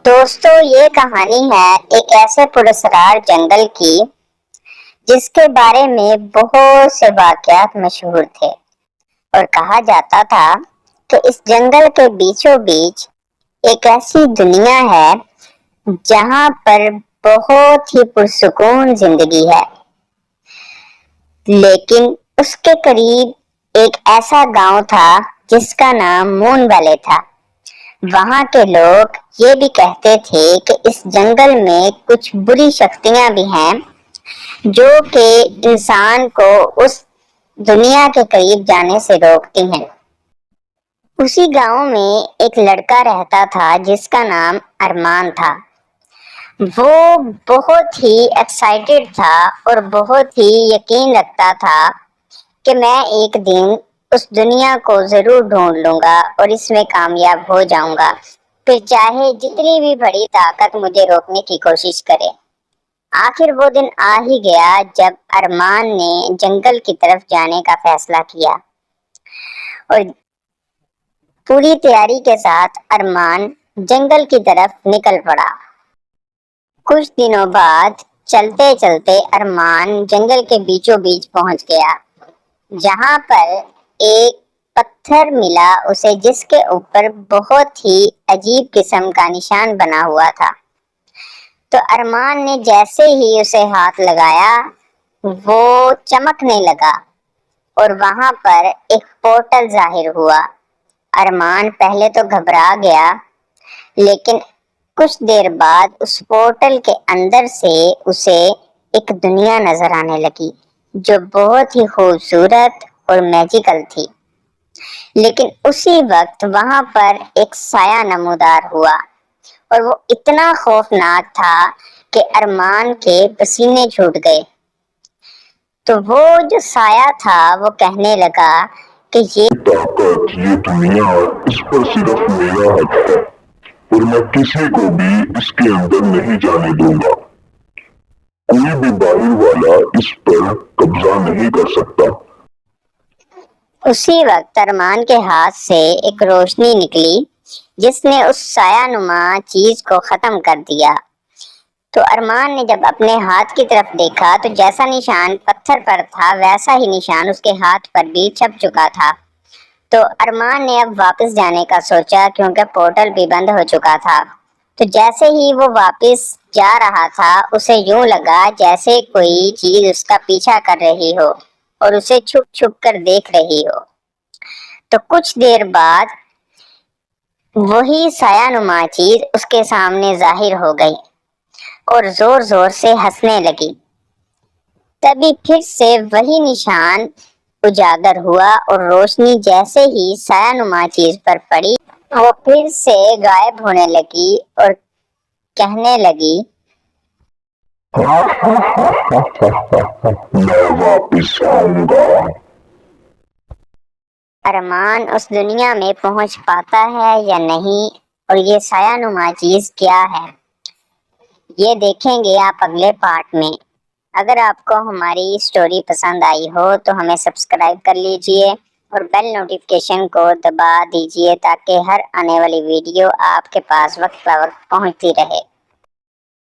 دوستو یہ کہانی ہے ایک ایسے پراسرار جنگل کی جس کے بارے میں بہت سے واقعات مشہور تھے اور کہا جاتا تھا کہ اس جنگل کے بیچوں بیچ ایک ایسی دنیا ہے جہاں پر بہت ہی پرسکون زندگی ہے، لیکن اس کے قریب ایک ایسا گاؤں تھا جس کا نام مون ویلی تھا۔ وہاں کے لوگ یہ بھی کہتے تھے کہ اس جنگل میں کچھ بری شکتیاں بھی ہیں جو کہ انسان کو اس دنیا کے قریب جانے سے روکتی ہیں۔ اسی گاؤں میں ایک لڑکا رہتا تھا جس کا نام ارمان تھا۔ وہ بہت ہی ایکسائٹیڈ تھا اور بہت ہی یقین رکھتا تھا کہ میں ایک دن اس دنیا کو ضرور ڈھونڈ لوں گا اور اس میں کامیاب ہو جاؤں گا، پھر چاہے جتنی بھی بڑی طاقت مجھے روکنے کی کوشش کرے۔ آخر وہ دن آ ہی گیا جب ارمان نے جنگل کی طرف جانے کا فیصلہ کیا اور پوری تیاری کے ساتھ ارمان جنگل کی طرف نکل پڑا۔ کچھ دنوں بعد چلتے چلتے ارمان جنگل کے بیچوں بیچ پہنچ گیا، جہاں پر ایک پتھر ملا اسے جس کے اوپر بہت ہی عجیب قسم کا نشان بنا ہوا تھا۔ تو ارمان نے جیسے ہی اسے ہاتھ لگایا وہ چمکنے لگا اور وہاں پر ایک پورٹل ظاہر ہوا۔ ارمان پہلے تو گھبرا گیا، لیکن کچھ دیر بعد اس پورٹل کے اندر سے اسے ایک دنیا نظر آنے لگی جو بہت ہی خوبصورت اور میجیکل تھی۔ لیکن اسی وقت وہاں پر ایک سایہ نمودار ہوا اور وہ اتنا خوفناک تھا کہ ارمان کے پسینے چھوٹ گئے۔ تو وہ جو سایہ تھا وہ کہنے لگا کہ یہ دنیا اس پر صرف میرا حق ہے اور میں کسی کو بھی اس کے اندر نہیں جانے دوں گا۔ کوئی بھی باہر والا اس پر قبضہ نہیں کر سکتا۔ اسی وقت ارمان کے ہاتھ سے ایک روشنی نکلی جس نے اس سایہ نما چیز کو ختم کر دیا۔ تو ارمان نے جب اپنے ہاتھ کی طرف دیکھا تو جیسا نشان پتھر پر تھا ویسا ہی نشان اس کے ہاتھ پر بھی چھپ چکا تھا۔ تو ارمان نے اب واپس جانے کا سوچا کیونکہ پورٹل بھی بند ہو چکا تھا۔ تو جیسے ہی وہ واپس جا رہا تھا اسے یوں لگا جیسے کوئی چیز اس کا پیچھا کر رہی ہو اور اسے چھپ چھپ کر دیکھ رہی ہو۔ تو کچھ دیر بعد وہی سایہ نما چیز اس کے سامنے ظاہر ہو گئی اور زور زور سے ہنسنے لگی۔ تبھی پھر سے وہی نشان اجاگر ہوا اور روشنی جیسے ہی سایہ نما چیز پر پڑی وہ پھر سے غائب ہونے لگی اور کہنے لگی میں واپس آؤں گا۔ ارمان اس دنیا میں پہنچ پاتا ہے یا نہیں اور یہ سایہ نما چیز کیا ہے یہ دیکھیں گے آپ اگلے پارٹ میں۔ اگر آپ کو ہماری سٹوری پسند آئی ہو تو ہمیں سبسکرائب کر لیجئے اور بیل نوٹیفیکیشن کو دبا دیجئے تاکہ ہر آنے والی ویڈیو آپ کے پاس وقت بہ وقت پہنچتی رہے۔